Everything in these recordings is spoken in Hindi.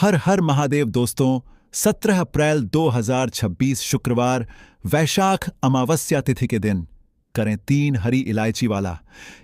हर हर महादेव दोस्तों। 17 अप्रैल 2026 शुक्रवार वैशाख अमावस्या तिथि के दिन करें 3 हरी इलायची वाला।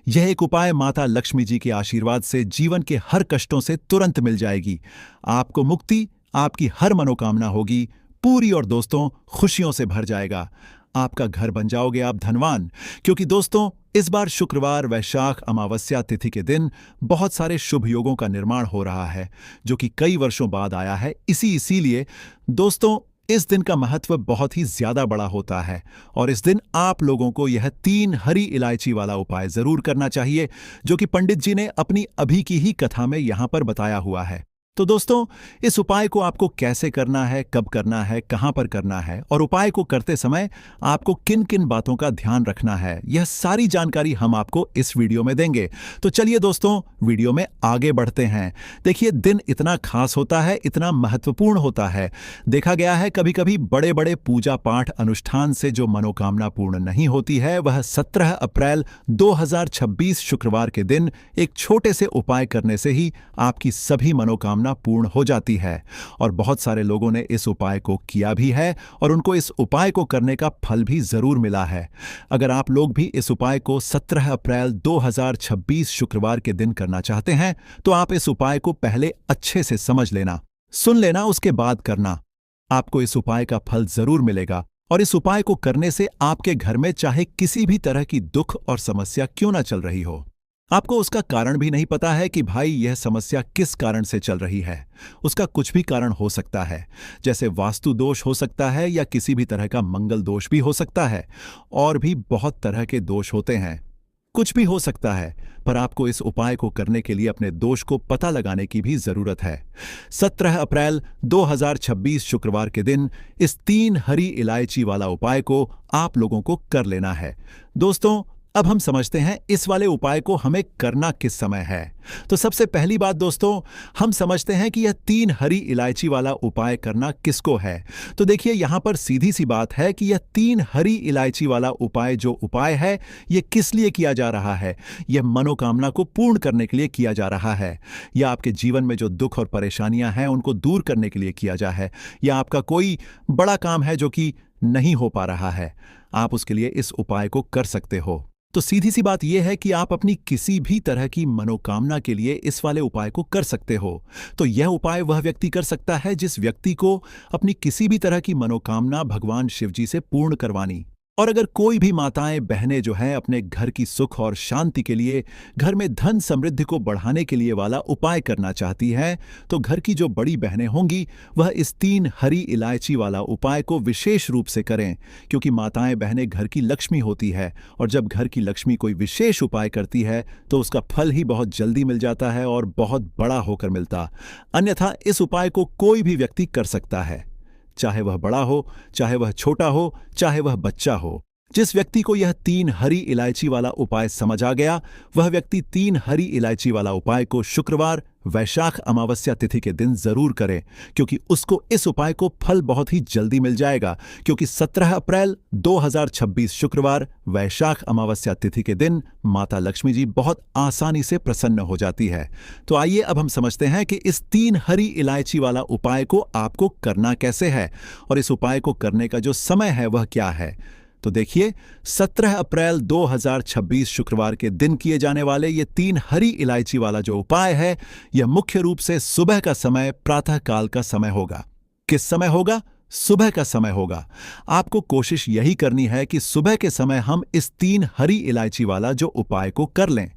यह एक उपाय माता लक्ष्मी जी के आशीर्वाद से जीवन के हर कष्टों से तुरंत मिल जाएगी। आपको मुक्ति, आपकी हर मनोकामना होगी पूरी और दोस्तों खुशियों से भर जाएगा। आपका घर बन जाओगे आप धनवान, क्योंकि दोस्तों इस बार शुक्रवार वैशाख अमावस्या तिथि के दिन बहुत सारे शुभ योगों का निर्माण हो रहा है, जो कि कई वर्षों बाद आया है। इसीलिए दोस्तों इस दिन का महत्व बहुत ही ज्यादा बड़ा होता है और इस दिन आप लोगों को यह 3 हरी इलायची वाला उपाय जरूर करना चाहिए, जो कि पंडित जी ने अपनी अभी की ही कथा में यहां पर बताया हुआ है। तो दोस्तों इस उपाय को आपको कैसे करना है, कब करना है, कहां पर करना है और उपाय को करते समय आपको किन किन बातों का ध्यान रखना है, यह सारी जानकारी हम आपको इस वीडियो में देंगे। तो चलिए दोस्तों वीडियो में आगे बढ़ते हैं। देखिए दिन इतना खास होता है, इतना महत्वपूर्ण होता है। देखा गया है कभी कभी बड़े बड़े पूजा पाठ अनुष्ठान से जो मनोकामना पूर्ण नहीं होती है, वह 17 अप्रैल 2026 शुक्रवार के दिन एक छोटे से उपाय करने से ही आपकी सभी मनोकामना पूर्ण हो जाती है। और बहुत सारे लोगों ने इस उपाय को किया भी है और उनको इस उपाय को करने का फल भी जरूर मिला है। अगर आप लोग भी इस उपाय को 17 अप्रैल 2026 शुक्रवार के दिन करना चाहते हैं तो आप इस उपाय को पहले अच्छे से समझ लेना, सुन लेना, उसके बाद करना। आपको इस उपाय का फल जरूर मिलेगा और इस उपाय को करने से आपके घर में चाहे किसी भी तरह की दुख और समस्या क्यों ना चल रही हो, आपको उसका कारण भी नहीं पता है कि भाई यह समस्या किस कारण से चल रही है। उसका कुछ भी कारण हो सकता है, जैसे वास्तु दोष हो सकता है या किसी भी तरह का मंगल दोष भी हो सकता है, और भी बहुत तरह के दोष होते हैं। कुछ भी हो सकता है, पर आपको इस उपाय को करने के लिए अपने दोष को पता लगाने की भी जरूरत है। 17 अप्रैल 2026 शुक्रवार के दिन इस 3 हरी इलायची वाला उपाय को आप लोगों को कर लेना है। दोस्तों अब हम समझते हैं इस वाले उपाय को हमें करना किस समय है। तो सबसे पहली बात दोस्तों, हम समझते हैं कि यह 3 हरी इलायची वाला उपाय करना किसको है। तो देखिए यहां पर सीधी सी बात है कि यह 3 हरी इलायची वाला उपाय जो उपाय है, यह किस लिए किया जा रहा है। यह मनोकामना को पूर्ण करने के लिए किया जा रहा है, या आपके जीवन में जो दुख और परेशानियां हैं उनको दूर करने के लिए किया जा है, या आपका कोई बड़ा काम है जो कि नहीं हो पा रहा है, आप उसके लिए इस उपाय को कर सकते हो। तो सीधी सी बात यह है कि आप अपनी किसी भी तरह की मनोकामना के लिए इस वाले उपाय को कर सकते हो। तो यह उपाय वह व्यक्ति कर सकता है जिस व्यक्ति को अपनी किसी भी तरह की मनोकामना भगवान शिव जी से पूर्ण करवानी। और अगर कोई भी माताएं बहनें जो हैं अपने घर की सुख और शांति के लिए, घर में धन समृद्धि को बढ़ाने के लिए वाला उपाय करना चाहती हैं, तो घर की जो बड़ी बहनें होंगी वह इस 3 हरी इलायची वाला उपाय को विशेष रूप से करें, क्योंकि माताएं बहनें घर की लक्ष्मी होती है और जब घर की लक्ष्मी कोई विशेष उपाय करती है तो उसका फल ही बहुत जल्दी मिल जाता है और बहुत बड़ा होकर मिलता। अन्यथा इस उपाय को कोई भी व्यक्ति कर सकता है, चाहे वह बड़ा हो, चाहे वह छोटा हो, चाहे वह बच्चा हो। जिस व्यक्ति को यह 3 हरी इलायची वाला उपाय समझ आ गया, वह व्यक्ति 3 हरी इलायची वाला उपाय को शुक्रवार वैशाख अमावस्या तिथि के दिन जरूर करे, क्योंकि उसको इस उपाय को फल बहुत ही जल्दी मिल जाएगा। क्योंकि 17 अप्रैल 2026 शुक्रवार वैशाख अमावस्या तिथि के दिन माता लक्ष्मी जी बहुत आसानी से प्रसन्न हो जाती है। तो आइए अब हम समझते हैं कि इस 3 हरी इलायची वाला उपाय को आपको करना कैसे है और इस उपाय को करने का जो समय है वह क्या है। तो देखिए 17 अप्रैल 2026 शुक्रवार के दिन किए जाने वाले ये 3 हरी इलायची वाला जो उपाय है, यह मुख्य रूप से सुबह का समय, प्रातः काल का समय होगा। किस समय होगा? सुबह का समय होगा। आपको कोशिश यही करनी है कि सुबह के समय हम इस 3 हरी इलायची वाला जो उपाय को कर लें।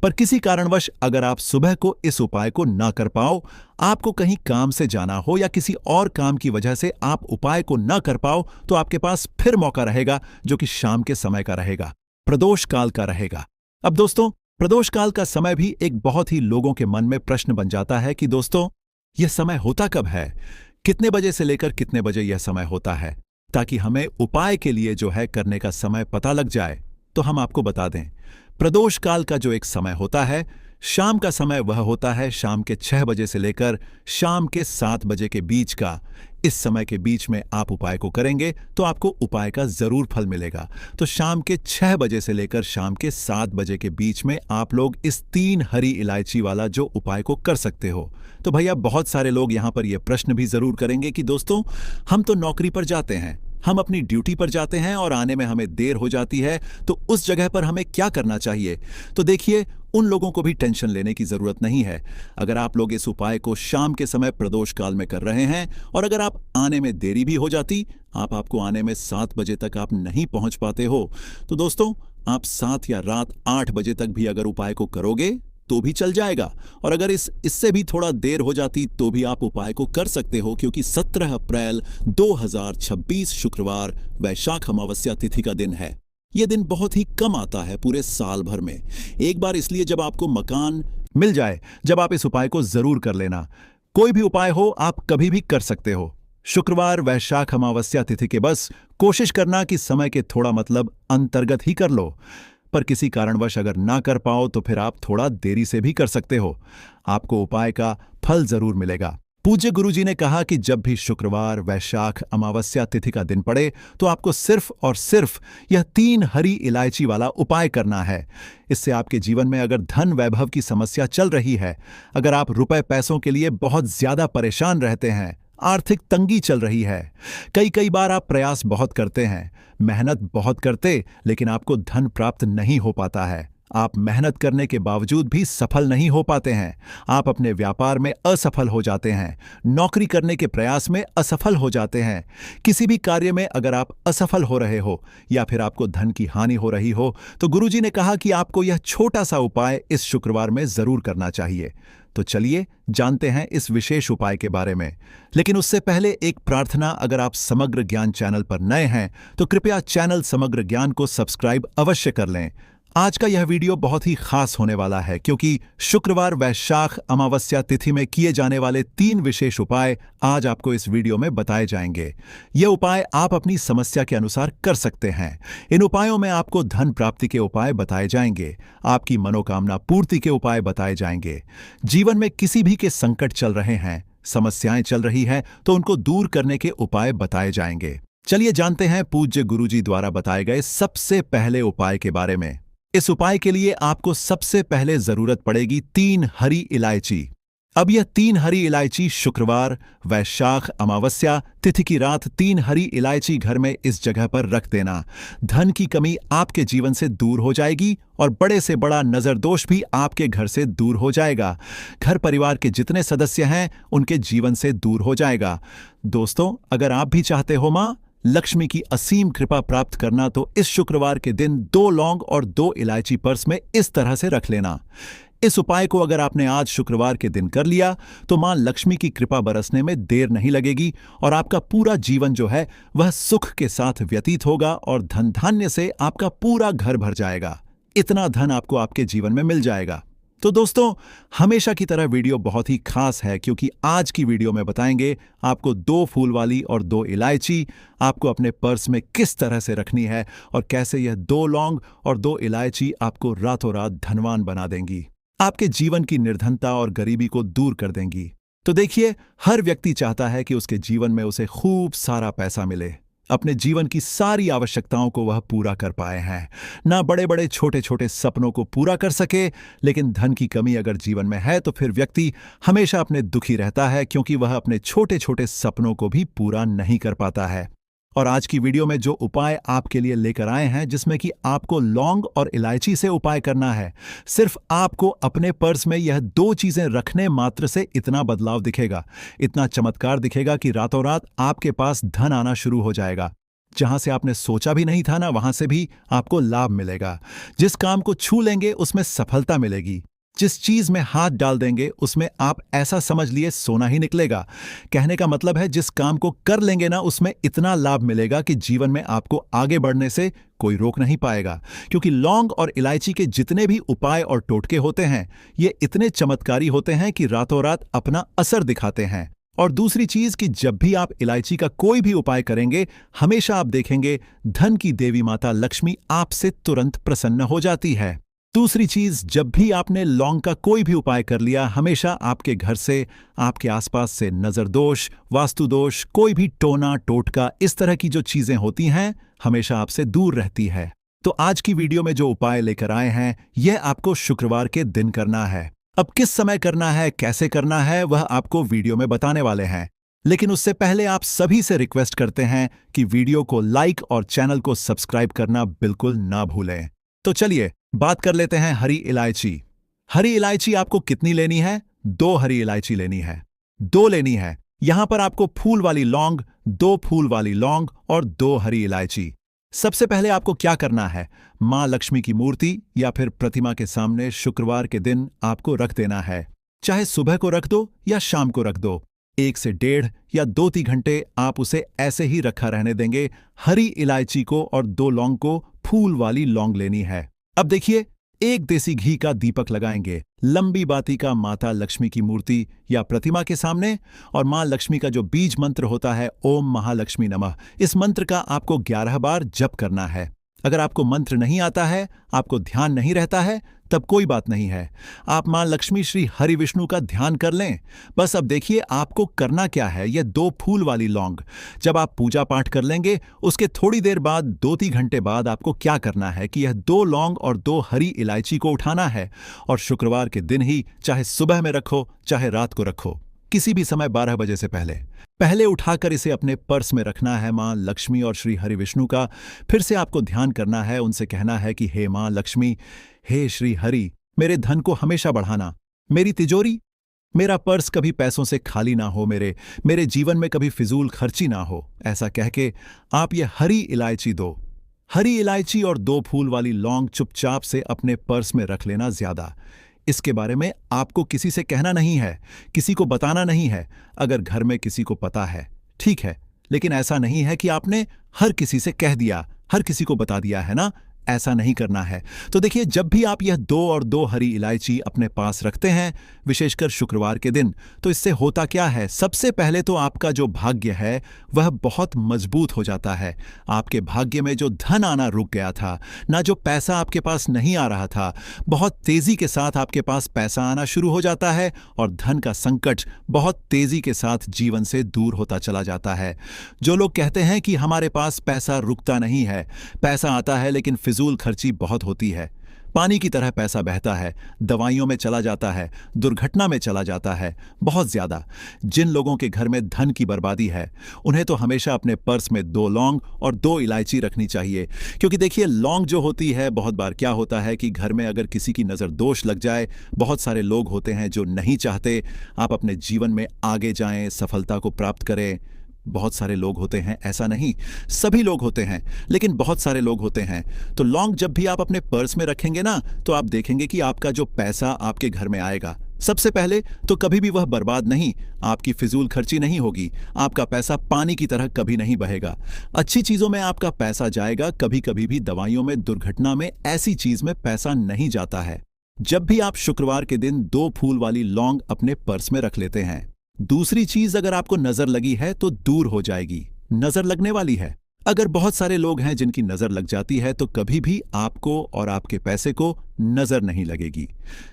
पर किसी कारणवश अगर आप सुबह को इस उपाय को ना कर पाओ, आपको कहीं काम से जाना हो या किसी और काम की वजह से आप उपाय को ना कर पाओ, तो आपके पास फिर मौका रहेगा, जो कि शाम के समय का रहेगा, प्रदोष काल का रहेगा। अब दोस्तों प्रदोष काल का समय भी एक बहुत ही लोगों के मन में प्रश्न बन जाता है कि दोस्तों यह समय होता कब है, कितने बजे से लेकर कितने बजे यह समय होता है, ताकि हमें उपाय के लिए जो है करने का समय पता लग जाए। तो हम आपको बता दें, प्रदोष काल का जो एक समय होता है, शाम का समय वह होता है शाम के 6 बजे से लेकर शाम के 7 बजे के बीच का। इस समय के बीच में आप उपाय को करेंगे तो आपको उपाय का जरूर फल मिलेगा। तो शाम के 6 बजे से लेकर शाम के 7 बजे के बीच में आप लोग इस 3 हरी इलायची वाला जो उपाय को कर सकते हो। तो भैया बहुत सारे लोग यहाँ पर यह प्रश्न भी जरूर करेंगे कि दोस्तों, हम तो नौकरी पर जाते हैं, हम अपनी ड्यूटी पर जाते हैं और आने में हमें देर हो जाती है, तो उस जगह पर हमें क्या करना चाहिए? तो देखिए, उन लोगों को भी टेंशन लेने की जरूरत नहीं है। अगर आप लोग इस उपाय को शाम के समय प्रदोष काल में कर रहे हैं और अगर आप आने में देरी भी हो जाती, आपको आने में 7 बजे तक आप नहीं पहुंच पाते हो, तो दोस्तों आप 7 या रात 8 बजे तक भी अगर उपाय को करोगे तो भी चल जाएगा। और अगर इससे भी थोड़ा देर हो जाती तो भी आप उपाय को कर सकते हो, क्योंकि 17 अप्रैल 2026 शुक्रवार वैशाख अमावस्या तिथि का दिन है। यह दिन बहुत ही कम आता है पूरे साल भर में, एक बार इसलिए जब आपको मकान मिल जाए, जब आप इस उपाय को जरूर कर लेना। कोई भी उपाय हो आप कभी भी कर सकते हो। शुक्रवार वैशाख अमावस्या तिथि के बस कोशिश करना कि समय के थोड़ा मतलब अंतर्गत ही कर लो, पर किसी कारणवश अगर ना कर पाओ तो फिर आप थोड़ा देरी से भी कर सकते हो। आपको उपाय का फल जरूर मिलेगा। पूज्य गुरुजी ने कहा कि जब भी शुक्रवार वैशाख अमावस्या तिथि का दिन पड़े तो आपको सिर्फ और सिर्फ यह 3 हरी इलायची वाला उपाय करना है। इससे आपके जीवन में अगर धन वैभव की समस्या चल रही है, अगर आप रुपए पैसों के लिए बहुत ज्यादा परेशान रहते हैं, आर्थिक तंगी चल रही है, कई बार आप प्रयास बहुत करते हैं, मेहनत बहुत करते, लेकिन आपको धन प्राप्त नहीं हो पाता है, आप मेहनत करने के बावजूद भी सफल नहीं हो पाते हैं, आप अपने व्यापार में असफल हो जाते हैं, नौकरी करने के प्रयास में असफल हो जाते हैं, किसी भी कार्य में अगर आप असफल हो रहे हो या फिर आपको धन की हानि हो रही हो, तो गुरुजी ने कहा कि आपको यह छोटा सा उपाय इस शुक्रवार में जरूर करना चाहिए। तो चलिए जानते हैं इस विशेष उपाय के बारे में। लेकिन उससे पहले एक प्रार्थना, अगर आप समग्र ज्ञान चैनल पर नए हैं तो कृपया चैनल समग्र ज्ञान को सब्सक्राइब अवश्य कर लें। आज का यह वीडियो बहुत ही खास होने वाला है, क्योंकि शुक्रवार वैशाख अमावस्या तिथि में किए जाने वाले 3 विशेष उपाय आज आपको इस वीडियो में बताए जाएंगे। ये उपाय आप अपनी समस्या के अनुसार कर सकते हैं। इन उपायों में आपको धन प्राप्ति के उपाय बताए जाएंगे, आपकी मनोकामना पूर्ति के उपाय बताए जाएंगे। जीवन में किसी भी के संकट चल रहे हैं, समस्याएं चल रही हैं, तो उनको दूर करने के उपाय बताए जाएंगे। चलिए जानते हैं पूज्य गुरुजी द्वारा बताए गए सबसे पहले उपाय के बारे में। इस उपाय के लिए आपको सबसे पहले जरूरत पड़ेगी 3 हरी इलायची। अब यह 3 हरी इलायची शुक्रवार वैशाख अमावस्या तिथि की रात 3 हरी इलायची घर में इस जगह पर रख देना। धन की कमी आपके जीवन से दूर हो जाएगी और बड़े से बड़ा नजर दोष भी आपके घर से दूर हो जाएगा। घर परिवार के जितने सदस्य हैं उनके जीवन से दूर हो जाएगा। दोस्तों, अगर आप भी चाहते हो मां लक्ष्मी की असीम कृपा प्राप्त करना, तो इस शुक्रवार के दिन 2 लौंग और 2 इलायची पर्स में इस तरह से रख लेना। इस उपाय को अगर आपने आज शुक्रवार के दिन कर लिया तो मां लक्ष्मी की कृपा बरसने में देर नहीं लगेगी और आपका पूरा जीवन जो है वह सुख के साथ व्यतीत होगा और धन धान्य से आपका पूरा घर भर जाएगा। इतना धन आपको आपके जीवन में मिल जाएगा। तो दोस्तों, हमेशा की तरह वीडियो बहुत ही खास है, क्योंकि आज की वीडियो में बताएंगे आपको 2 फूल वाली और 2 इलायची आपको अपने पर्स में किस तरह से रखनी है और कैसे यह 2 लौंग और 2 इलायची आपको रातों रात धनवान बना देंगी, आपके जीवन की निर्धनता और गरीबी को दूर कर देंगी। तो देखिए, हर व्यक्ति चाहता है कि उसके जीवन में उसे खूब सारा पैसा मिले, अपने जीवन की सारी आवश्यकताओं को वह पूरा कर पाए हैं, ना बड़े बड़े छोटे छोटे सपनों को पूरा कर सके। लेकिन धन की कमी अगर जीवन में है तो फिर व्यक्ति हमेशा अपने दुखी रहता है, क्योंकि वह अपने छोटे छोटे सपनों को भी पूरा नहीं कर पाता है। और आज की वीडियो में जो उपाय आपके लिए लेकर आए हैं, जिसमें कि आपको लौंग और इलायची से उपाय करना है, सिर्फ आपको अपने पर्स में यह 2 चीजें रखने मात्र से इतना बदलाव दिखेगा, इतना चमत्कार दिखेगा कि रातों रात आपके पास धन आना शुरू हो जाएगा। जहां से आपने सोचा भी नहीं था ना, वहां से भी आपको लाभ मिलेगा। जिस काम को छू लेंगे उसमें सफलता मिलेगी। जिस चीज में हाथ डाल देंगे उसमें आप ऐसा समझ लिए सोना ही निकलेगा। कहने का मतलब है, जिस काम को कर लेंगे ना उसमें इतना लाभ मिलेगा कि जीवन में आपको आगे बढ़ने से कोई रोक नहीं पाएगा। क्योंकि लौंग और इलायची के जितने भी उपाय और टोटके होते हैं, ये इतने चमत्कारी होते हैं कि रातों रात अपना असर दिखाते हैं। और दूसरी चीज कि जब भी आप इलायची का कोई भी उपाय करेंगे, हमेशा आप देखेंगे धन की देवी माता लक्ष्मी आपसे तुरंत प्रसन्न हो जाती है। दूसरी चीज, जब भी आपने लौंग का कोई भी उपाय कर लिया, हमेशा आपके घर से, आपके आसपास से नजर दोष, वास्तु दोष, कोई भी टोना टोटका, इस तरह की जो चीजें होती हैं, हमेशा आपसे दूर रहती है। तो आज की वीडियो में जो उपाय लेकर आए हैं, यह आपको शुक्रवार के दिन करना है। अब किस समय करना है, कैसे करना है, वह आपको वीडियो में बताने वाले हैं। लेकिन उससे पहले आप सभी से रिक्वेस्ट करते हैं कि वीडियो को लाइक और चैनल को सब्सक्राइब करना बिल्कुल ना भूलें। तो चलिए बात कर लेते हैं हरी इलायची। हरी इलायची आपको कितनी लेनी है? 2 हरी इलायची लेनी है। 2 लेनी है। यहां पर आपको फूल वाली लौंग, 2 फूल वाली लौंग और 2 हरी इलायची। सबसे पहले आपको क्या करना है, मां लक्ष्मी की मूर्ति या फिर प्रतिमा के सामने शुक्रवार के दिन आपको रख देना है। चाहे सुबह को रख दो या शाम को रख दो, 1 से 1.5 या 2-3 घंटे आप उसे ऐसे ही रखा रहने देंगे। हरी इलायची को और 2 लौंग को फूल वाली लौंग लेनी है। अब देखिए, 1 देसी घी का दीपक लगाएंगे लंबी बाती का माता लक्ष्मी की मूर्ति या प्रतिमा के सामने, और मां लक्ष्मी का जो बीज मंत्र होता है, ओम महालक्ष्मी नमः, इस मंत्र का आपको 11 बार जप करना है। अगर आपको मंत्र नहीं आता है, आपको ध्यान नहीं रहता है, तब कोई बात नहीं है, आप मां लक्ष्मी श्री हरि विष्णु का ध्यान कर लें। बस अब देखिए आपको करना क्या है। यह 2 फूल वाली लौंग जब आप पूजा पाठ कर लेंगे, उसके थोड़ी देर बाद 2-3 घंटे बाद आपको क्या करना है कि यह 2 लौंग और 2 हरी इलायची को उठाना है, और शुक्रवार के दिन ही, चाहे सुबह में रखो चाहे रात को रखो, किसी भी समय 12 बजे से पहले उठाकर इसे अपने पर्स में रखना है मां लक्ष्मी और श्री हरि विष्णु का। फिर से आपको ध्यान करना है, उनसे कहना है कि हे मां लक्ष्मी, हे श्री हरि, मेरे धन को हमेशा बढ़ाना, मेरी तिजोरी, मेरा पर्स कभी पैसों से खाली ना हो, मेरे जीवन में कभी फिजूल खर्ची ना हो। ऐसा कह के आप ये हरी इलायची 2 हरी इलायची और 2 फूल वाली लौंग चुपचाप से अपने पर्स में रख लेना। ज्यादा इसके बारे में आपको किसी से कहना नहीं है, किसी को बताना नहीं है। अगर घर में किसी को पता है ठीक है, लेकिन ऐसा नहीं है कि आपने हर किसी से कह दिया, हर किसी को बता दिया है ना, ऐसा नहीं करना है। तो देखिए, जब भी आप यह 2 और 2 हरी इलायची अपने पास रखते हैं, विशेषकर शुक्रवार के दिन, तो इससे होता क्या है, सबसे पहले तो आपका जो भाग्य है वह बहुत मजबूत हो जाता है। आपके भाग्य में जो धन आना रुक गया था ना, जो पैसा आपके पास नहीं आ रहा था, बहुत तेजी के साथ आपके पास पैसा आना शुरू हो जाता है, और धन का संकट बहुत तेजी के साथ जीवन से दूर होता चला जाता है। जो लोग कहते हैं कि हमारे पास पैसा रुकता नहीं है, पैसा आता है लेकिन फिजूल खर्ची बहुत होती है, पानी की तरह पैसा बहता है, दवाइयों में चला जाता है, दुर्घटना में चला जाता है, बहुत ज्यादा। जिन लोगों के घर में धन की बर्बादी है, उन्हें तो हमेशा अपने पर्स में 2 लौंग और 2 इलायची रखनी चाहिए। क्योंकि देखिए, लौंग जो होती है, बहुत बार क्या होता है कि घर में अगर किसी की नजर दोष लग जाए, बहुत सारे लोग होते हैं जो नहीं चाहते आप अपने जीवन में आगे जाएं, सफलता को प्राप्त करें। बहुत सारे लोग होते हैं, ऐसा नहीं सभी लोग होते हैं, लेकिन बहुत सारे लोग होते हैं। तो लौंग जब भी आप अपने पर्स में रखेंगे ना, तो आप देखेंगे कि आपका जो पैसा आपके घर में आएगा, सबसे पहले तो कभी भी वह बर्बाद नहीं, आपकी फिजूल खर्ची नहीं होगी, आपका पैसा पानी की तरह कभी नहीं बहेगा। अच्छी चीजों में आपका पैसा जाएगा, कभी कभी भी दवाइयों में, दुर्घटना में, ऐसी चीज में पैसा नहीं जाता है। जब भी आप शुक्रवार के दिन 2 फूल वाली लौंग अपने पर्स में रख लेते हैं। दूसरी चीज, अगर आपको नजर लगी है तो दूर हो जाएगी, नजर लगने वाली है। अगर बहुत सारे लोग हैं जिनकी नजर लग जाती है, तो कभी भी आपको और आपके पैसे को नजर नहीं लगेगी।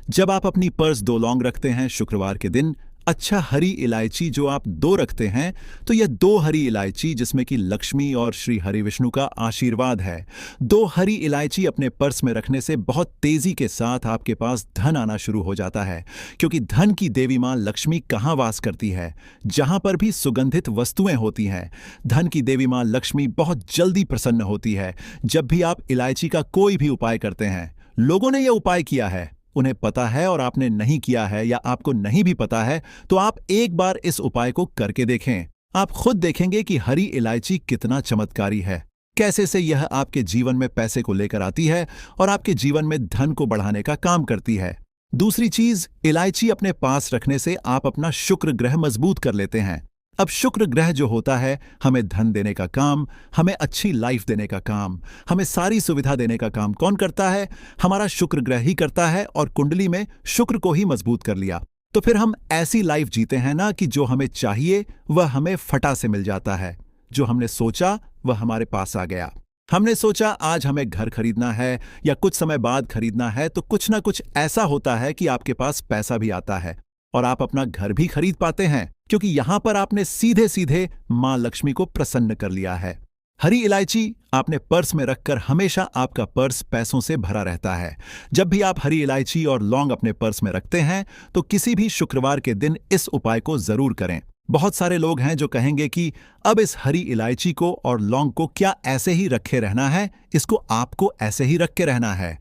जब आप अपनी पर्स 2 लौंग रखते हैं शुक्रवार के दिन, अच्छा हरी इलायची जो आप 2 रखते हैं, तो यह 2 हरी इलायची जिसमें कि लक्ष्मी और श्री हरि विष्णु का आशीर्वाद है, 2 हरी इलायची अपने पर्स में रखने से बहुत तेजी के साथ आपके पास धन आना शुरू हो जाता है। क्योंकि धन की देवी मां लक्ष्मी कहाँ वास करती है? जहां पर भी सुगंधित वस्तुएं होती हैं, धन की देवी मां लक्ष्मी बहुत जल्दी प्रसन्न होती है। जब भी आप इलायची का कोई भी उपाय करते हैं, लोगों ने यह उपाय किया है, उन्हें पता है, और आपने नहीं किया है या आपको नहीं भी पता है, तो आप एक बार इस उपाय को करके देखें। आप खुद देखेंगे कि हरी इलायची कितना चमत्कारी है, कैसे से यह आपके जीवन में पैसे को लेकर आती है और आपके जीवन में धन को बढ़ाने का काम करती है। दूसरी चीज, इलायची अपने पास रखने से आप अपना शुक्र ग्रह मजबूत कर लेते हैं। अब शुक्र ग्रह जो होता है, हमें धन देने का काम, हमें अच्छी लाइफ देने का काम, हमें सारी सुविधा देने का काम कौन करता है? हमारा शुक्र ग्रह ही करता है। और कुंडली में शुक्र को ही मजबूत कर लिया तो फिर हम ऐसी लाइफ जीते हैं ना कि जो हमें चाहिए वह हमें फटा से मिल जाता है, जो हमने सोचा वह हमारे पास आ गया। हमने सोचा आज हमें घर खरीदना है या कुछ समय बाद खरीदना है, तो कुछ ना कुछ ऐसा होता है कि आपके पास पैसा भी आता है और आप अपना घर भी खरीद पाते हैं, क्योंकि यहां पर आपने सीधे सीधे मां लक्ष्मी को प्रसन्न कर लिया है। हरी इलायची आपने पर्स में रखकर हमेशा आपका पर्स पैसों से भरा रहता है। जब भी आप हरी इलायची और लौंग अपने पर्स में रखते हैं तो किसी भी शुक्रवार के दिन इस उपाय को जरूर करें। बहुत सारे लोग हैं जो कहेंगे कि अब इस हरी इलायची को और लौंग को क्या ऐसे ही रखे रहना है, इसको आपको ऐसे ही रख के रहना है।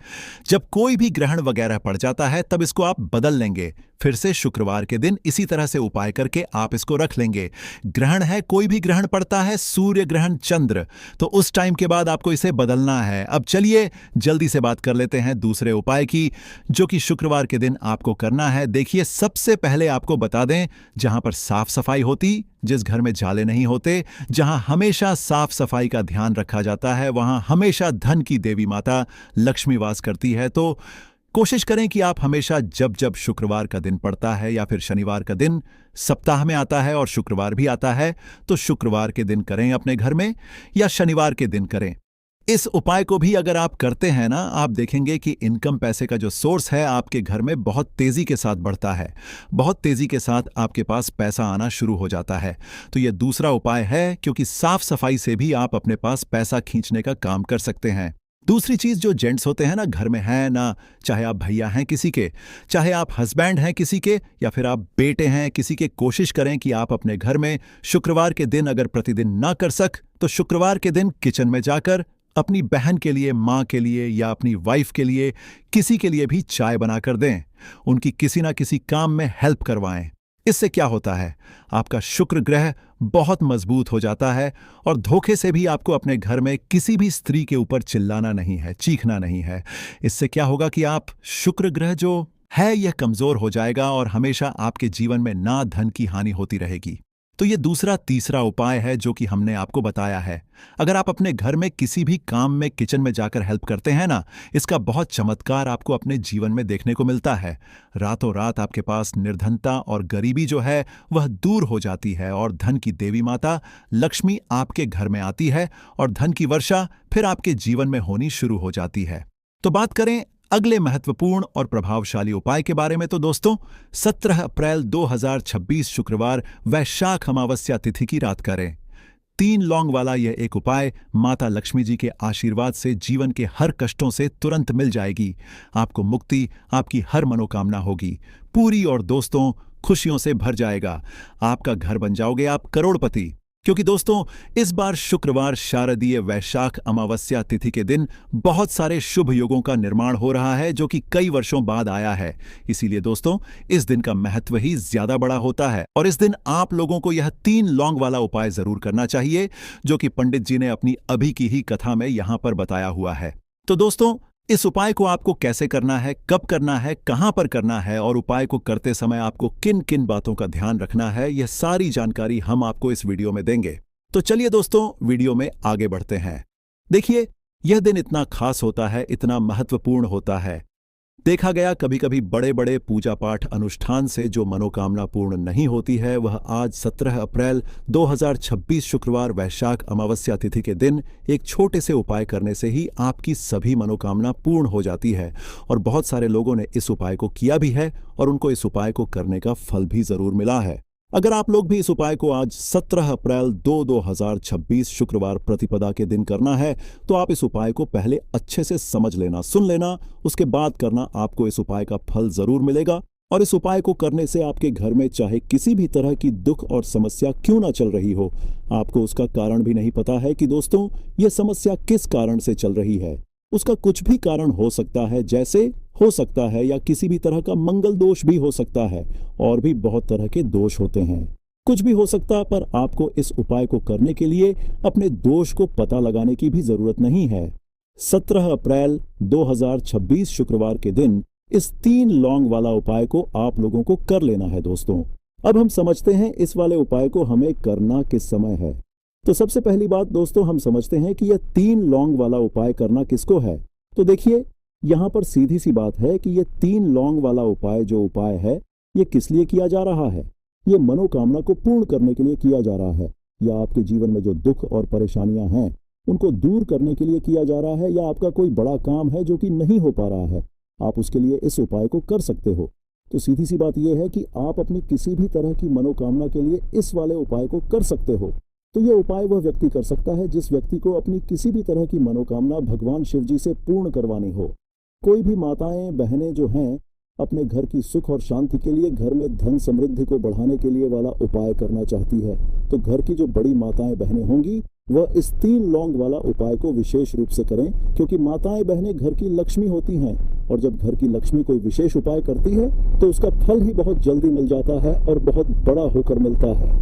जब कोई भी ग्रहण वगैरह पड़ जाता है तब इसको आप बदल लेंगे, फिर से शुक्रवार के दिन इसी तरह से उपाय करके आप इसको रख लेंगे। ग्रहण है, कोई भी ग्रहण पड़ता है, सूर्य ग्रहण, चंद्र, तो उस टाइम के बाद आपको इसे बदलना है। अब चलिए जल्दी से बात कर लेते हैं दूसरे उपाय की, जो कि शुक्रवार के दिन आपको करना है। देखिए, सबसे पहले आपको बता दें, जहां पर साफ सफाई होती, जिस घर में जाले नहीं होते, जहां हमेशा साफ सफाई का ध्यान रखा जाता है, वहां हमेशा धन की देवी माता लक्ष्मी वास करती है। तो कोशिश करें कि आप हमेशा जब जब शुक्रवार का दिन पड़ता है या फिर शनिवार का दिन सप्ताह में आता है और शुक्रवार भी आता है, तो शुक्रवार के दिन करें अपने घर में या शनिवार के दिन करें। इस उपाय को भी अगर आप करते हैं ना, आप देखेंगे कि इनकम, पैसे का जो सोर्स है आपके घर में बहुत तेजी के साथ बढ़ता है, बहुत तेजी के साथ आपके पास पैसा आना शुरू हो जाता है। तो यह दूसरा उपाय है, क्योंकि साफ सफाई से भी आप अपने पास पैसा खींचने का काम कर सकते हैं। दूसरी चीज, जो जेंट्स होते हैं ना घर में, है ना, चाहे आप भैया हैं किसी के, चाहे आप हस्बैंड हैं किसी के, या फिर आप बेटे हैं किसी के, कोशिश करें कि आप अपने घर में शुक्रवार के दिन अगर प्रतिदिन ना कर सक तो शुक्रवार के दिन किचन में जाकर अपनी बहन के लिए, माँ के लिए या अपनी वाइफ के लिए, किसी के लिए भी चाय बनाकर दें, उनकी किसी ना किसी काम में हेल्प करवाएं। इससे क्या होता है, आपका शुक्र ग्रह बहुत मजबूत हो जाता है और धोखे से भी आपको अपने घर में किसी भी स्त्री के ऊपर चिल्लाना नहीं है, चीखना नहीं है। इससे क्या होगा कि आप शुक्र ग्रह जो है यह कमजोर हो जाएगा और हमेशा आपके जीवन में ना धन की हानि होती रहेगी। तो ये दूसरा तीसरा उपाय है जो कि हमने आपको बताया है। अगर आप अपने घर में किसी भी काम में किचन में जाकर हेल्प करते हैं ना, इसका बहुत चमत्कार आपको अपने जीवन में देखने को मिलता है। रातों रात आपके पास निर्धनता और गरीबी जो है वह दूर हो जाती है और धन की देवी माता लक्ष्मी आपके घर में आती है और धन की वर्षा फिर आपके जीवन में होनी शुरू हो जाती है। तो बात करें अगले महत्वपूर्ण और प्रभावशाली उपाय के बारे में, तो दोस्तों 17 अप्रैल 2026 शुक्रवार वैशाख अमावस्या तिथि की रात करें। 3 लौंग वाला यह एक उपाय माता लक्ष्मी जी के आशीर्वाद से जीवन के हर कष्टों से तुरंत मिल जाएगी। आपको मुक्ति, आपकी हर मनोकामना होगी पूरी और दोस्तों खुशियों से भर जाएगा। आपका घर बन जाओगे आप करोड़पति। क्योंकि दोस्तों इस बार शुक्रवार शारदीय वैशाख अमावस्या तिथि के दिन बहुत सारे शुभ योगों का निर्माण हो रहा है, जो कि कई वर्षों बाद आया है। इसीलिए दोस्तों इस दिन का महत्व ही ज्यादा बड़ा होता है और इस दिन आप लोगों को यह 3 लौंग वाला उपाय जरूर करना चाहिए, जो कि पंडित जी ने अपनी अभी की ही कथा में यहां पर बताया हुआ है। तो दोस्तों इस उपाय को आपको कैसे करना है, कब करना है, कहां पर करना है और उपाय को करते समय आपको किन किन बातों का ध्यान रखना है, यह सारी जानकारी हम आपको इस वीडियो में देंगे। तो चलिए दोस्तों वीडियो में आगे बढ़ते हैं। देखिए, यह दिन इतना खास होता है, इतना महत्वपूर्ण होता है। देखा गया कभी कभी बड़े बड़े पूजा पाठ अनुष्ठान से जो मनोकामना पूर्ण नहीं होती है, वह आज 17 अप्रैल 2026 शुक्रवार वैशाख अमावस्या तिथि के दिन एक छोटे से उपाय करने से ही आपकी सभी मनोकामना पूर्ण हो जाती है। और बहुत सारे लोगों ने इस उपाय को किया भी है और उनको इस उपाय को करने का फल भी जरूर मिला है। अगर आप लोग भी इस उपाय को आज 17 अप्रैल 2026 शुक्रवार प्रतिपदा के दिन करना है, तो आप इस उपाय को पहले अच्छे से समझ लेना, सुन लेना, उसके बाद करना। आपको इस उपाय का फल जरूर मिलेगा और इस उपाय को करने से आपके घर में चाहे किसी भी तरह की दुख और समस्या क्यों ना चल रही हो, आपको उसका कारण भी नहीं पता है कि दोस्तों यह समस्या किस कारण से चल रही है। उसका कुछ भी कारण हो सकता है, जैसे हो सकता है या किसी भी तरह का मंगल दोष भी हो सकता है, और भी बहुत तरह के दोष होते हैं। कुछ भी हो सकता है, पर आपको इस उपाय को करने के लिए अपने दोष को पता लगाने की भी जरूरत नहीं है। 17 अप्रैल 2026 शुक्रवार के दिन इस 3 लौंग वाला उपाय को आप लोगों को कर लेना है दोस्तों। अब हम समझते हैं इस वाले उपाय को हमें करना किस समय है। तो सबसे पहली बात दोस्तों, हम समझते हैं कि यह 3 लौंग वाला उपाय करना किसको है। तो देखिए, यहाँ पर सीधी सी बात है कि यह 3 लौंग वाला उपाय जो उपाय है, ये किस लिए किया जा रहा है। ये मनोकामना को पूर्ण करने के लिए किया जा रहा है, या आपके जीवन में जो दुख और परेशानियां हैं उनको दूर करने के लिए किया जा रहा है, या आपका कोई बड़ा काम है जो कि नहीं हो पा रहा है, आप उसके लिए इस उपाय को कर सकते हो। तो सीधी सी बात यह है कि आप अपनी किसी भी तरह की मनोकामना के लिए इस वाले उपाय को कर सकते हो। तो यह उपाय वह व्यक्ति कर सकता है जिस व्यक्ति को अपनी किसी भी तरह की मनोकामना भगवान शिव जी से पूर्ण करवानी हो। कोई भी माताएं बहनें जो हैं अपने घर की सुख और शांति के लिए, घर में धन समृद्धि को बढ़ाने के लिए वाला उपाय करना चाहती है, तो घर की जो बड़ी माताएं बहनें होंगी वह इस 3 लौंग वाला उपाय को विशेष रूप से करें, क्योंकि माताएं बहनें घर की लक्ष्मी होती हैं, और जब घर की लक्ष्मी कोई विशेष उपाय करती है तो उसका फल ही बहुत जल्दी मिल जाता है और बहुत बड़ा होकर मिलता है।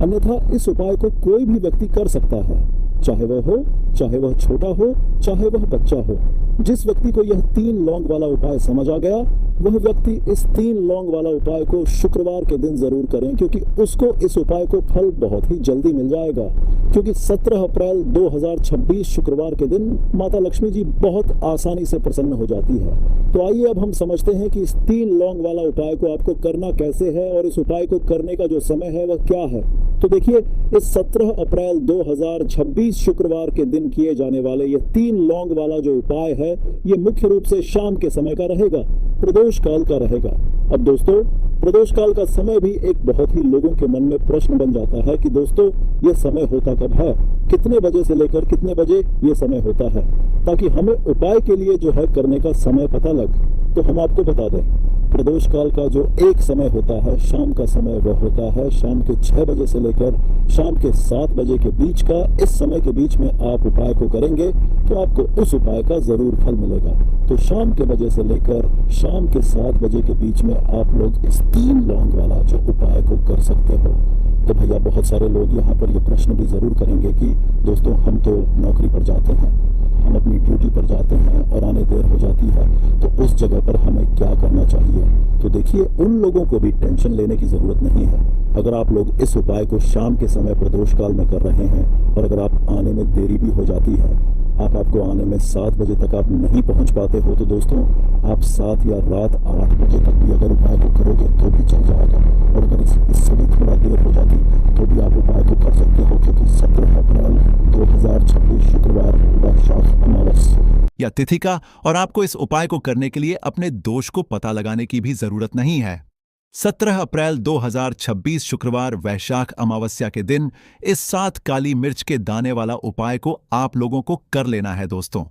अन्यथा इस उपाय को कोई भी व्यक्ति कर सकता है, चाहे वह हो, चाहे वह छोटा हो, चाहे वह बच्चा हो। जिस व्यक्ति को यह 3 लौंग वाला उपाय समझ आ गया, वह व्यक्ति इस 3 लौंग वाला उपाय को शुक्रवार के दिन जरूर करें, क्योंकि उसको इस उपाय को फल बहुत ही जल्दी मिल जाएगा। क्योंकि 17 अप्रैल 2026 शुक्रवार के दिन माता लक्ष्मी जी बहुत आसानी से प्रसन्न हो जाती है। तो आइए अब हम समझते हैं कि इस 3 लौंग वाला उपाय को आपको करना कैसे है, और इस उपाय को करने का जो समय है वह क्या है। तो देखिए, इस 17 अप्रैल 2026 शुक्रवार के दिन किए जाने वाले ये 3 लौंग वाला जो उपाय है, ये मुख्य रूप से शाम के समय का रहेगा, प्रदोष काल का रहेगा। अब दोस्तों, प्रदोष काल का समय भी एक बहुत ही लोगों के मन में प्रश्न बन जाता है कि दोस्तों ये समय होता कब है, कितने बजे से लेकर कितने बजे ये समय होता है, ताकि हमें उपाय के लिए जो है करने का समय पता लग। तो हम आपको बता दें, प्रदोष काल का जो एक समय होता है, शाम का समय, वह होता है शाम के 6 बजे से लेकर शाम के 7 बजे के बीच का। इस समय के बीच में आप उपाय को करेंगे तो आपको उस उपाय का जरूर फल मिलेगा। तो शाम के बजे से लेकर शाम के 7 बजे के बीच में आप लोग इस 3 लौंग वाला जो उपाय को कर सकते हो। तो भैया, बहुत सारे लोग यहाँ पर ये प्रश्न भी जरूर करेंगे कि दोस्तों हम तो नौकरी पर जाते हैं, हम अपनी ड्यूटी पर जाते हैं और आने देर हो जाती है, तो उस जगह पर हमें क्या करना चाहिए। तो देखिए, उन लोगों को भी टेंशन लेने की ज़रूरत नहीं है। अगर आप लोग इस उपाय को शाम के समय प्रदोष काल में कर रहे हैं, और अगर आप आने में देरी भी हो जाती है, आपको आने में 7 बजे तक आप नहीं पहुंच पाते हो, तो दोस्तों आप 7 या रात 8 बजे तक भी अगर उपाय को करोगे तो भी चल जाएगा। और अगर इससे भी थोड़ा देर हो जाती तो भी आप उपाय को कर सकते हो, क्योंकि 17 अप्रैल 2026 शुक्रवार वैशाख अमावस या तिथि का, और आपको इस उपाय को करने के लिए अपने दोष को पता लगाने की भी जरूरत नहीं है। 17 अप्रैल 2026 शुक्रवार वैशाख अमावस्या के दिन इस 7 काली मिर्च के दाने वाला उपाय को आप लोगों को कर लेना है दोस्तों।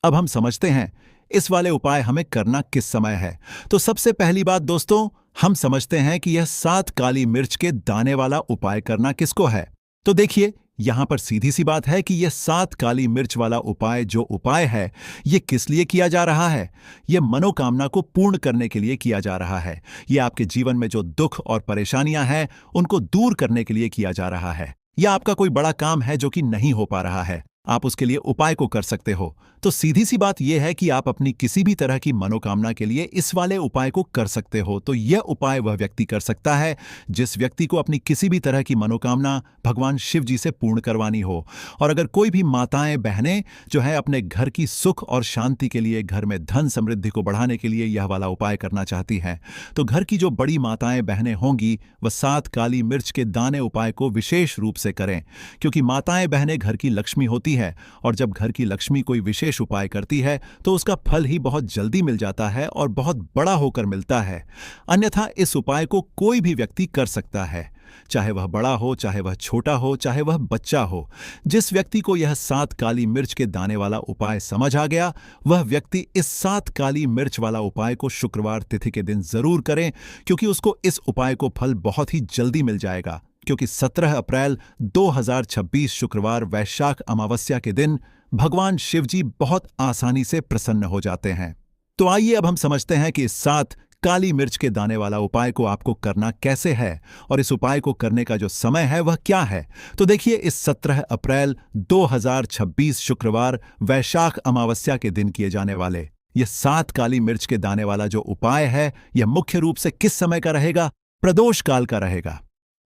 अब हम समझते हैं इस वाले उपाय हमें करना किस समय है। तो सबसे पहली बात दोस्तों, हम समझते हैं कि यह 7 काली मिर्च के दाने वाला उपाय करना किसको है। तो देखिए, यहां पर सीधी सी बात है कि यह 7 काली मिर्च वाला उपाय जो उपाय है, यह किस लिए किया जा रहा है। यह मनोकामना को पूर्ण करने के लिए किया जा रहा है। यह आपके जीवन में जो दुख और परेशानियां हैं उनको दूर करने के लिए किया जा रहा है। यह आपका कोई बड़ा काम है जो कि नहीं हो पा रहा है, आप उसके लिए उपाय को कर सकते हो। तो सीधी सी बात यह है कि आप अपनी किसी भी तरह की मनोकामना के लिए इस वाले उपाय को कर सकते हो। तो यह उपाय वह व्यक्ति कर सकता है जिस व्यक्ति को अपनी किसी भी तरह की मनोकामना भगवान शिव जी से पूर्ण करवानी हो। और अगर कोई भी माताएं बहनें जो है अपने घर की सुख और शांति के लिए, घर में धन समृद्धि को बढ़ाने के लिए यह वाला उपाय करना चाहती हैं, तो घर की जो बड़ी माताएं बहनें होंगी वह 7 काली मिर्च के दाने उपाय को विशेष रूप से करें, क्योंकि माताएं बहनें घर की लक्ष्मी होती है, और जब घर की लक्ष्मी कोई विशेष उपाय करती है तो उसका फल ही बहुत जल्दी मिल जाता है और बहुत बड़ा होकर मिलता है। अन्यथा इस उपाय को कोई भी व्यक्ति कर सकता है, चाहे वह बड़ा हो, चाहे वह छोटा हो, चाहे वह बच्चा हो। जिस व्यक्ति को यह 7 काली मिर्च के दाने वाला उपाय समझ आ गया, वह व्यक्ति इस 7 काली मिर्च वाला उपाय को शुक्रवार तिथि के दिन जरूर करें, क्योंकि उसको इस उपाय को फल बहुत ही जल्दी मिल जाएगा। क्योंकि 17 अप्रैल 2026 शुक्रवार वैशाख अमावस्या के दिन भगवान शिव जी बहुत आसानी से प्रसन्न हो जाते हैं। तो आइए अब हम समझते हैं कि इस 7 काली मिर्च के दाने वाला उपाय को आपको करना कैसे है, और इस उपाय को करने का जो समय है वह क्या है। तो देखिए, इस 17 अप्रैल 2026 शुक्रवार वैशाख अमावस्या के दिन किए जाने वाले यह 7 काली मिर्च के दाने वाला जो उपाय है, यह मुख्य रूप से किस समय का रहेगा? प्रदोष काल का रहेगा।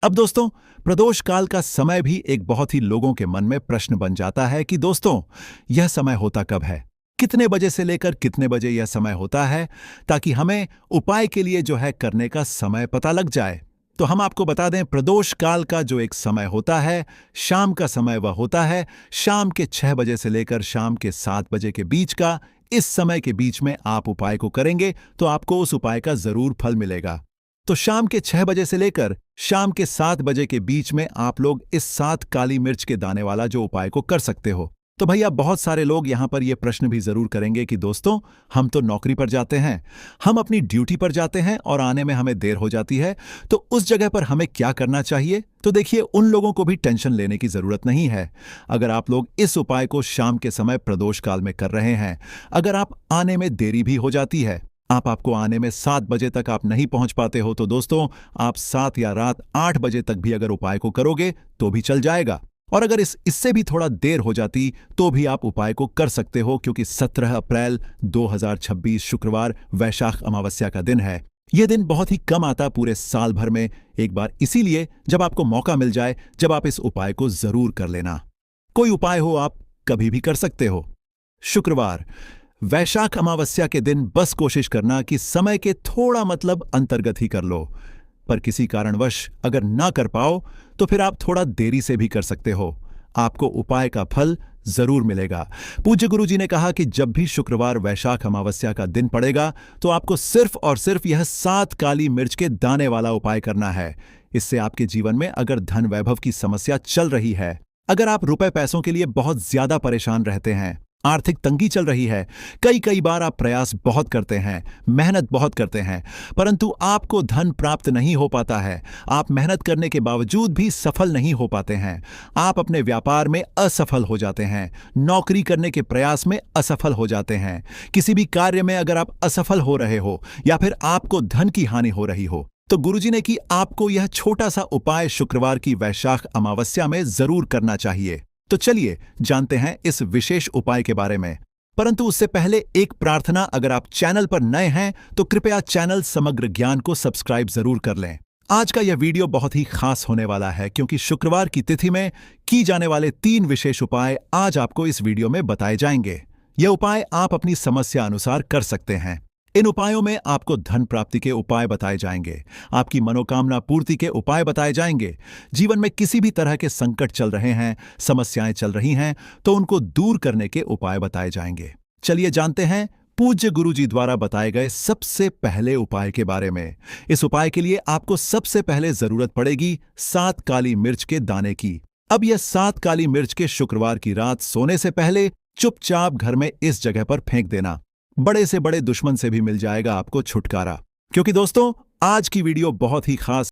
अब दोस्तों, प्रदोष काल का समय भी एक बहुत ही लोगों के मन में प्रश्न बन जाता है कि दोस्तों यह समय होता कब है, कितने बजे से लेकर कितने बजे यह समय होता है, ताकि हमें उपाय के लिए जो है करने का समय पता लग जाए। तो हम आपको बता दें, प्रदोष काल का जो एक समय होता है, शाम का समय वह होता है शाम के 6 बजे से लेकर शाम के 7 बजे के बीच का। इस समय के बीच में आप उपाय को करेंगे तो आपको उस उपाय का जरूर फल मिलेगा। तो शाम के 6 बजे से लेकर शाम के 7 बजे के बीच में आप लोग इस 7 काली मिर्च के दाने वाला जो उपाय को कर सकते हो। तो भैया बहुत सारे लोग यहां पर यह प्रश्न भी जरूर करेंगे कि दोस्तों, हम तो नौकरी पर जाते हैं, हम अपनी ड्यूटी पर जाते हैं और आने में हमें देर हो जाती है, तो उस जगह पर हमें क्या करना चाहिए? तो देखिए, उन लोगों को भी टेंशन लेने की जरूरत नहीं है। अगर आप लोग इस उपाय को शाम के समय प्रदोष काल में कर रहे हैं, अगर आप आने में देरी भी हो जाती है, आपको आने में 7 बजे तक आप नहीं पहुंच पाते हो, तो दोस्तों आप 7 या रात 8 बजे तक भी अगर उपाय को करोगे तो भी चल जाएगा। और अगर इससे भी थोड़ा देर हो जाती तो भी आप उपाय को कर सकते हो, क्योंकि 17 अप्रैल 2026 शुक्रवार वैशाख अमावस्या का दिन है। यह दिन बहुत ही कम आता पूरे साल भर में एक बार, इसीलिए जब आपको मौका मिल जाए, जब आप इस उपाय को जरूर कर लेना। कोई उपाय हो आप कभी भी कर सकते हो। शुक्रवार वैशाख अमावस्या के दिन बस कोशिश करना कि समय के थोड़ा मतलब अंतर्गत ही कर लो, पर किसी कारणवश अगर ना कर पाओ तो फिर आप थोड़ा देरी से भी कर सकते हो। आपको उपाय का फल जरूर मिलेगा। पूज्य गुरु जी ने कहा कि जब भी शुक्रवार वैशाख अमावस्या का दिन पड़ेगा तो आपको सिर्फ और सिर्फ यह 7 काली मिर्च के दाने वाला उपाय करना है। इससे आपके जीवन में अगर धन वैभव की समस्या चल रही है, अगर आप रुपए पैसों के लिए बहुत ज्यादा परेशान रहते हैं, आर्थिक तंगी चल रही है, कई बार आप प्रयास बहुत करते हैं, मेहनत बहुत करते हैं, परंतु आपको धन प्राप्त नहीं हो पाता है, आप मेहनत करने के बावजूद भी सफल नहीं हो पाते हैं, आप अपने व्यापार में असफल हो जाते हैं, नौकरी करने के प्रयास में असफल हो जाते हैं, किसी भी कार्य में अगर आप असफल हो रहे हो या फिर आपको धन की हानि हो रही हो, तो गुरुजी ने कि आपको यह छोटा सा उपाय शुक्रवार की वैशाख अमावस्या में जरूर करना चाहिए। तो चलिए जानते हैं इस विशेष उपाय के बारे में। परंतु उससे पहले एक प्रार्थना, अगर आप चैनल पर नए हैं तो कृपया चैनल समग्र ज्ञान को सब्सक्राइब जरूर कर लें। आज का यह वीडियो बहुत ही खास होने वाला है, क्योंकि शुक्रवार की तिथि में की जाने वाले 3 विशेष उपाय आज आपको इस वीडियो में बताए जाएंगे। यह उपाय आप अपनी समस्या अनुसार कर सकते हैं। इन उपायों में आपको धन प्राप्ति के उपाय बताए जाएंगे, आपकी मनोकामना पूर्ति के उपाय बताए जाएंगे। जीवन में किसी भी तरह के संकट चल रहे हैं, समस्याएं चल रही हैं, तो उनको दूर करने के उपाय बताए जाएंगे। चलिए जानते हैं पूज्य गुरुजी द्वारा बताए गए सबसे पहले उपाय के बारे में। इस उपाय के लिए आपको सबसे पहले जरूरत पड़ेगी 7 काली मिर्च के दाने की। अब यह 7 काली मिर्च के शुक्रवार की रात सोने से पहले चुपचाप घर में इस जगह पर फेंक देना। बड़े से बड़े दुश्मन से भी मिल जाएगा आपको छुटकारा। क्योंकि दोस्तों आज की वीडियो बहुत ही खास